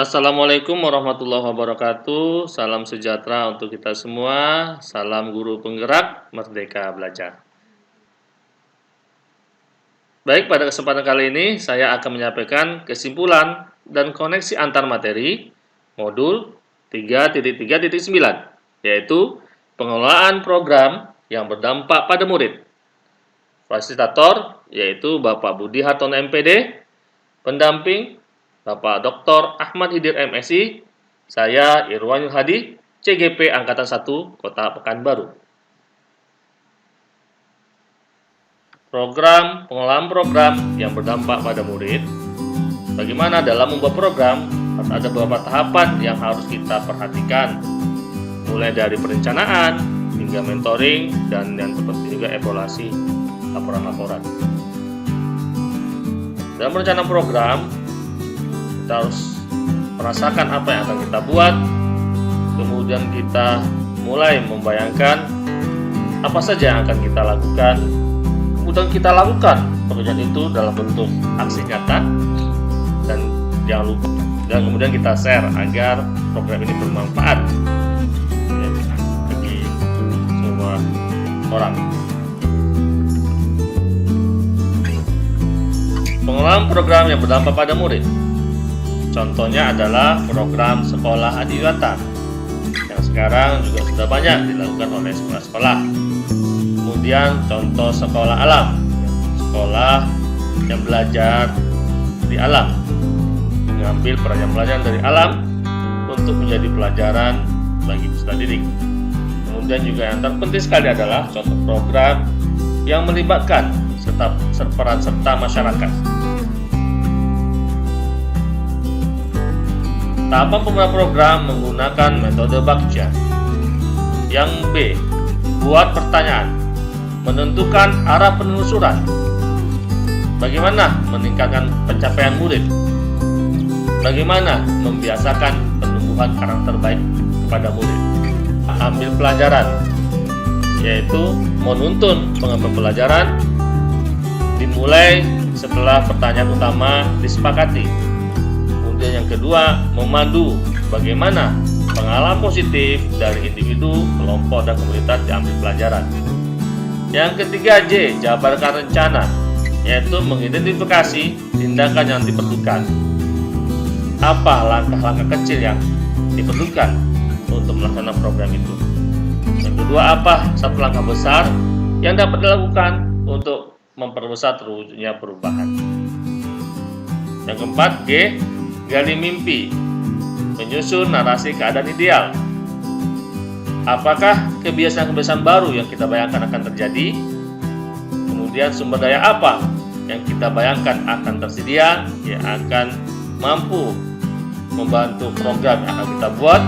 Assalamualaikum warahmatullahi wabarakatuh. Salam sejahtera untuk kita semua. Salam guru penggerak, merdeka belajar. Baik, pada kesempatan kali ini saya akan menyampaikan kesimpulan dan koneksi antar materi modul 3.3.9, yaitu pengelolaan program yang berdampak pada murid. Fasilitator yaitu Bapak Budi Hartono MPD, pendamping Bapak Dr. Ahmad Hidir MSI, saya Irwanul Hadi, CGP Angkatan 1, Kota Pekanbaru. Pengelolaan program yang berdampak pada murid. Bagaimana dalam membuat program, ada beberapa tahapan yang harus kita perhatikan, mulai dari perencanaan hingga mentoring dan yang seperti juga evaluasi laporan-laporan. Dalam perencanaan program, kita harus merasakan apa yang akan kita buat, kemudian kita mulai membayangkan apa saja yang akan kita lakukan, kemudian kita lakukan pekerjaan itu dalam bentuk aksi nyata, dan jangan lupa, dan kemudian kita share agar program ini bermanfaat bagi semua orang. Pengelolaan program yang berdampak pada murid. Contohnya adalah program sekolah adiwata yang sekarang juga sudah banyak dilakukan oleh sekolah-sekolah. Kemudian contoh sekolah alam, sekolah yang belajar di alam, mengambil pelajaran dari alam untuk menjadi pelajaran bagi peserta didik. Kemudian juga yang terpenting sekali adalah contoh program yang melibatkan peran serta masyarakat. Tahapan pembuatan program menggunakan metode Bagja. Yang B, buat pertanyaan, menentukan arah penelusuran. Bagaimana meningkatkan pencapaian murid? Bagaimana membiasakan penumbuhan karakter baik kepada murid? Ambil pelajaran, yaitu menuntun pengambilan pelajaran dimulai setelah pertanyaan utama disepakati. Kemudian yang kedua, memandu bagaimana pengalaman positif dari individu, kelompok, dan komunitas diambil pelajaran. Yang ketiga, J, jabarkan rencana, yaitu mengidentifikasi tindakan yang diperlukan. Apa langkah-langkah kecil yang diperlukan untuk melaksanakan program itu? Yang kedua, apa satu langkah besar yang dapat dilakukan untuk memperbesar terwujudnya perubahan? Yang keempat, G, gali mimpi, menyusun narasi keadaan ideal. Apakah kebiasaan-kebiasaan baru yang kita bayangkan akan terjadi? Kemudian sumber daya apa yang kita bayangkan akan tersedia yang akan mampu membantu program yang akan kita buat?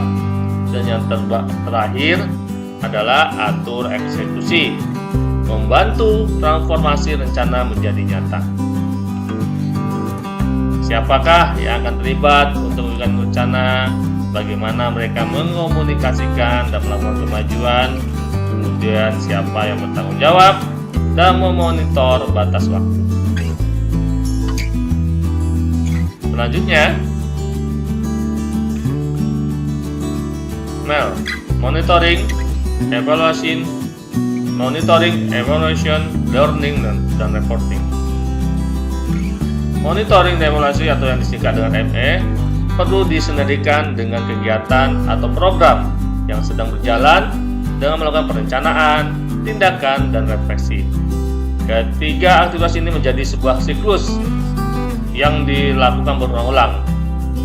Dan yang terakhir adalah atur eksekusi, membantu transformasi rencana menjadi nyata. Siapakah yang akan terlibat untuk melakukan rencana, bagaimana mereka mengkomunikasikan dan melakukan kemajuan, kemudian siapa yang bertanggung jawab dan memonitor batas waktu. Selanjutnya, monitoring, evaluation, learning, dan reporting. Monitoring dan evaluasi atau yang disingkat dengan ME perlu disinergikan dengan kegiatan atau program yang sedang berjalan dengan melakukan perencanaan, tindakan, dan refleksi. Ketiga aktivitas ini menjadi sebuah siklus yang dilakukan berulang-ulang.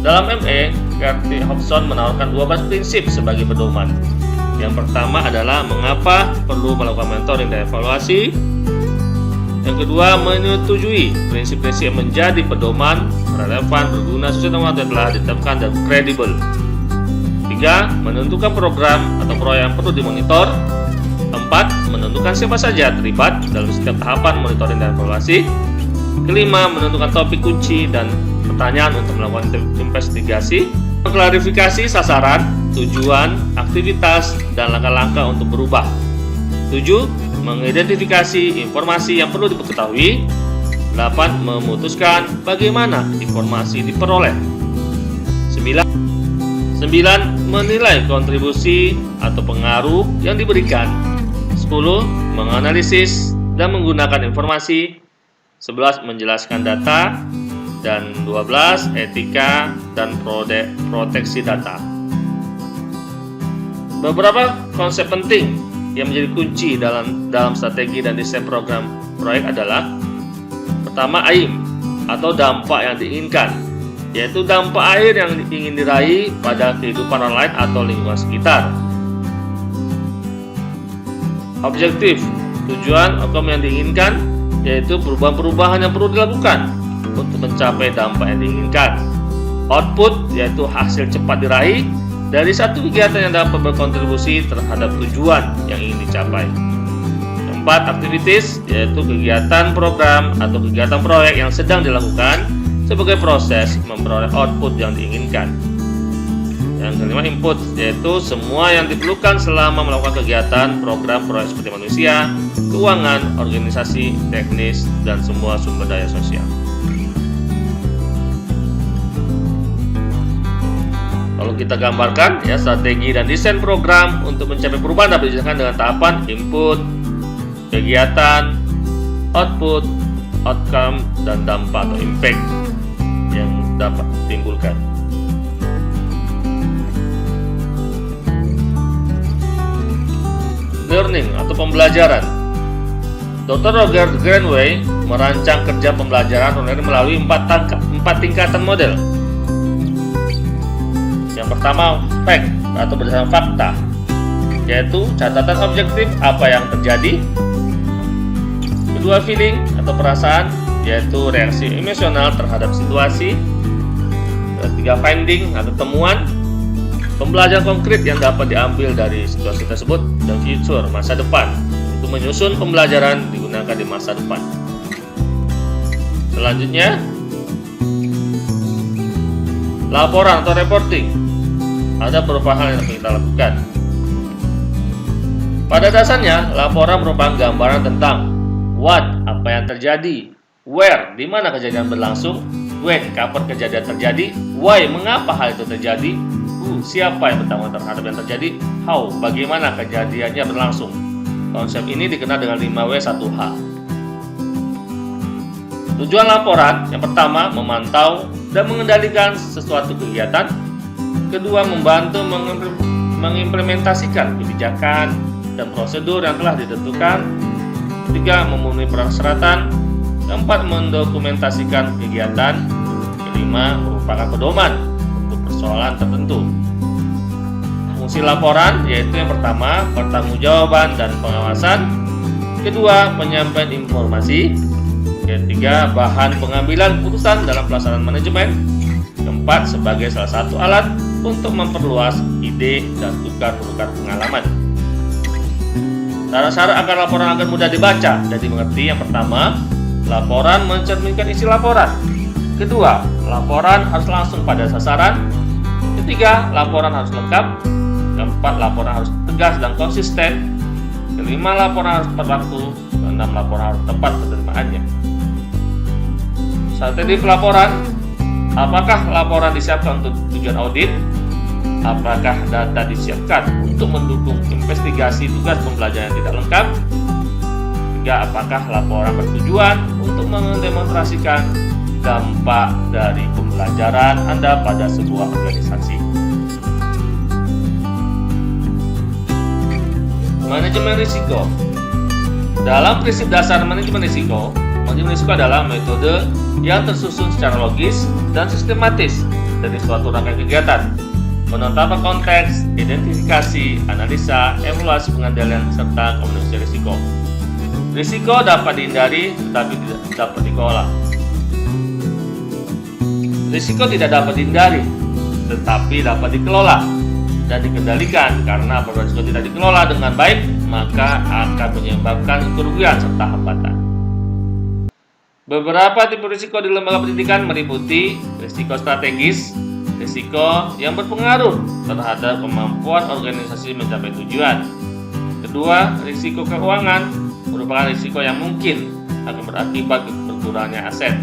Dalam ME, Gertie Hobson menawarkan 12 prinsip sebagai pedoman. Yang pertama adalah mengapa perlu melakukan mentoring dan evaluasi. Yang kedua, menyetujui prinsip-prinsip yang menjadi pedoman, relevan, berguna, sesuai dengan yang telah ditetapkan, dan kredibel. 3. Menentukan program atau proyek yang perlu dimonitor. 4. Menentukan siapa saja terlibat dalam setiap tahapan monitoring dan evaluasi. Kelima, menentukan topik kunci dan pertanyaan untuk melakukan investigasi. Klarifikasi sasaran, tujuan, aktivitas, dan langkah-langkah untuk berubah. 7. Mengidentifikasi informasi yang perlu diketahui. 8. Memutuskan bagaimana informasi diperoleh. 9. 9. Menilai kontribusi atau pengaruh yang diberikan. 10. Menganalisis dan menggunakan informasi. 11. Menjelaskan data. Dan 12. Etika dan proteksi data. Beberapa konsep penting yang menjadi kunci dalam strategi dan desain program proyek adalah: pertama, AIM atau dampak yang diinginkan, yaitu dampak akhir yang ingin diraih pada kehidupan orang lain atau lingkungan sekitar. Objektif, tujuan outcome yang diinginkan, yaitu perubahan-perubahan yang perlu dilakukan untuk mencapai dampak yang diinginkan. Output, yaitu hasil cepat diraih dari satu kegiatan yang dapat berkontribusi terhadap tujuan yang ingin dicapai. 4. Activities, yaitu kegiatan program atau kegiatan proyek yang sedang dilakukan sebagai proses memperoleh output yang diinginkan. Yang kelima, input, yaitu semua yang diperlukan selama melakukan kegiatan program proyek seperti manusia, keuangan, organisasi, teknis, dan semua sumber daya sosial. Kalau kita gambarkan ya, strategi dan desain program untuk mencapai perubahan dapat dijelaskan dengan tahapan input, kegiatan, output, outcome, dan dampak atau impact yang dapat ditimbulkan. Learning atau pembelajaran. Dr. Roger Granway merancang kerja pembelajaran online melalui 4 tingkatan model. Yang pertama, fact atau berdasarkan fakta, yaitu catatan objektif apa yang terjadi. Kedua, feeling atau perasaan, yaitu reaksi emosional terhadap situasi. Ketiga, finding atau temuan, pembelajaran konkret yang dapat diambil dari situasi tersebut. Dan future, masa depan, itu menyusun pembelajaran digunakan di masa depan. Selanjutnya, laporan atau reporting. Ada beberapa hal yang kita lakukan. Pada dasarnya, laporan merupakan gambaran tentang what, apa yang terjadi, where, di mana kejadian berlangsung, when, kapan kejadian terjadi, why, mengapa hal itu terjadi, who, siapa yang bertanggung jawab terhadap yang terjadi, how, bagaimana kejadiannya berlangsung. Konsep ini dikenal dengan 5W1H. Tujuan laporan yang pertama, memantau dan mengendalikan sesuatu kegiatan. Kedua, membantu mengimplementasikan kebijakan dan prosedur yang telah ditentukan. Ketiga, memenuhi persyaratan. Keempat, mendokumentasikan kegiatan. Kelima, merupakan pedoman untuk persoalan tertentu. Fungsi laporan yaitu yang pertama, pertanggungjawaban dan pengawasan. Kedua, penyampaian informasi. Ketiga, bahan pengambilan keputusan dalam pelaksanaan manajemen. Keempat, sebagai salah satu alat untuk memperluas ide dan tukar-menukar pengalaman. Syarat-syarat agar laporan agar mudah dibaca dan dimengerti. Yang pertama, laporan mencerminkan isi laporan. Kedua, laporan harus langsung pada sasaran. Ketiga, laporan harus lengkap. Keempat, laporan harus tegas dan konsisten. Kelima, laporan harus tepat waktu. Keenam, laporan harus tepat penerimaannya. Strategi pelaporan. Apakah laporan disiapkan untuk tujuan audit? Apakah data disiapkan untuk mendukung investigasi tugas pembelajaran yang tidak lengkap? Ketiga, apakah laporan bertujuan untuk mendemonstrasikan dampak dari pembelajaran Anda pada sebuah organisasi? Manajemen risiko. Dalam prinsip dasar manajemen risiko adalah metode yang tersusun secara logis dan sistematis dari suatu rangkaian kegiatan, penetapan konteks, identifikasi, analisa, evaluasi pengendalian, serta komunikasi risiko. Risiko dapat dihindari tetapi tidak dapat dikelola. Risiko tidak dapat dihindari tetapi dapat dikelola dan dikendalikan, karena apabila risiko tidak dikelola dengan baik maka akan menyebabkan kerugian serta hambatan. Beberapa tipe risiko di lembaga pendidikan meliputi risiko strategis, risiko yang berpengaruh terhadap kemampuan organisasi mencapai tujuan. Kedua, risiko keuangan merupakan risiko yang mungkin akan berakibat berkurangnya aset.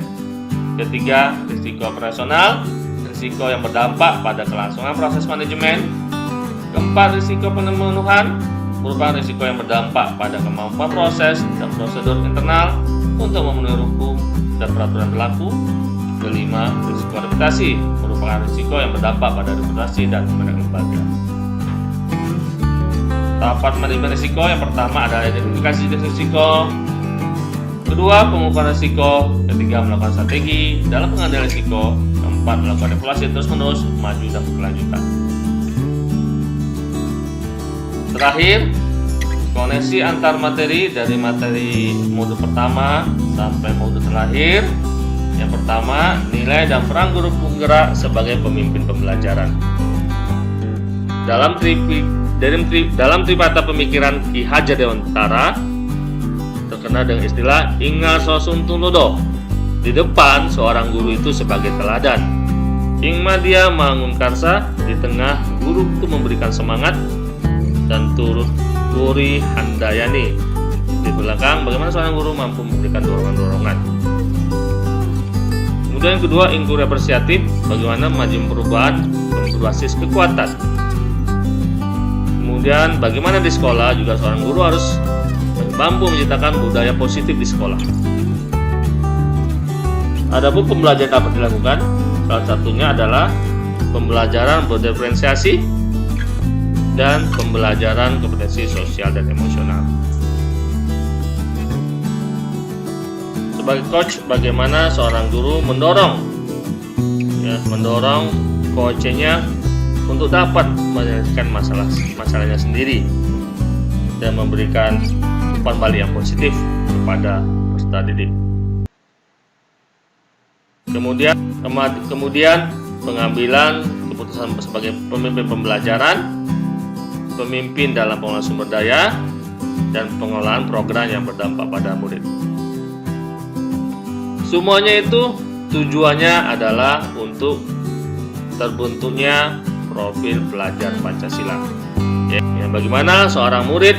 Ketiga, risiko operasional. risiko yang berdampak pada kelangsungan proses manajemen. Keempat, risiko pemenuhan merupakan risiko yang berdampak pada kemampuan proses dan prosedur internal untuk memenuhi hukum dan peraturan berlaku. Kelima, risiko reputasi merupakan risiko yang berdampak pada reputasi dan kemenangan lembaga. Tahapan manajemen risiko yang pertama adalah identifikasi risiko, kedua pengukuran risiko, ketiga melakukan strategi dalam pengendalian risiko, keempat melakukan evaluasi terus-menerus, maju dan berkelanjutan. Terakhir, koneksi antar materi dari materi modul pertama sampai modul terakhir. Yang pertama, nilai dan peran guru penggerak sebagai pemimpin pembelajaran. Dalam tripata pemikiran Ki Hajar Dewantara terkenal dengan istilah Inga Sosuntulodo. Di depan seorang guru itu sebagai teladan, Ing Madya Mangunkarsa, di tengah guru itu memberikan semangat, dan turut Turi Handayani. Di belakang bagaimana seorang guru mampu memberikan dorongan-dorongan. Kemudian yang kedua, Ing Guru Apresiatif, bagaimana maju perubahan berbasis kekuatan. Kemudian bagaimana di sekolah juga seorang guru harus mampu menciptakan budaya positif di sekolah. Adapun pembelajaran dapat dilakukan, salah satunya adalah pembelajaran berdiferensiasi dan pembelajaran kompetensi sosial dan emosional. Sebagai coach, bagaimana seorang guru mendorong coachnya untuk dapat menyelesaikan masalahnya sendiri dan memberikan umpan balik yang positif kepada peserta didik. Kemudian pengambilan keputusan sebagai pemimpin pembelajaran, pemimpin dalam pengelolaan sumber daya, dan pengelolaan program yang berdampak pada murid. Semuanya itu tujuannya adalah untuk terbentuknya profil pelajar Pancasila. Bagaimana seorang murid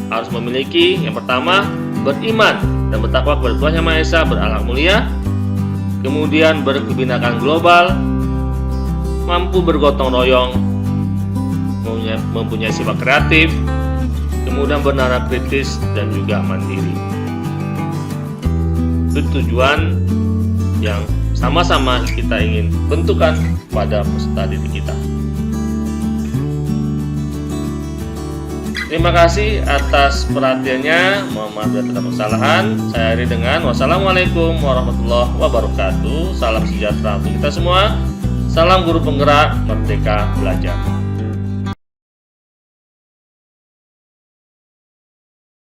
harus memiliki, yang pertama, beriman dan bertakwa kepada Tuhan Yang Maha Esa, berakhlak mulia, kemudian berkebinekaan global, mampu bergotong royong, mempunyai sifat kreatif, kemudian bernalar kritis dan juga mandiri. Itu tujuan yang sama-sama kita ingin bentukkan pada peserta didik kita. Terima kasih atas perhatiannya. Mohon maaf bila terdapat kesalahan. Saya akhiri dengan wassalamualaikum warahmatullahi wabarakatuh. Salam sejahtera untuk kita semua. Salam guru penggerak, merdeka belajar.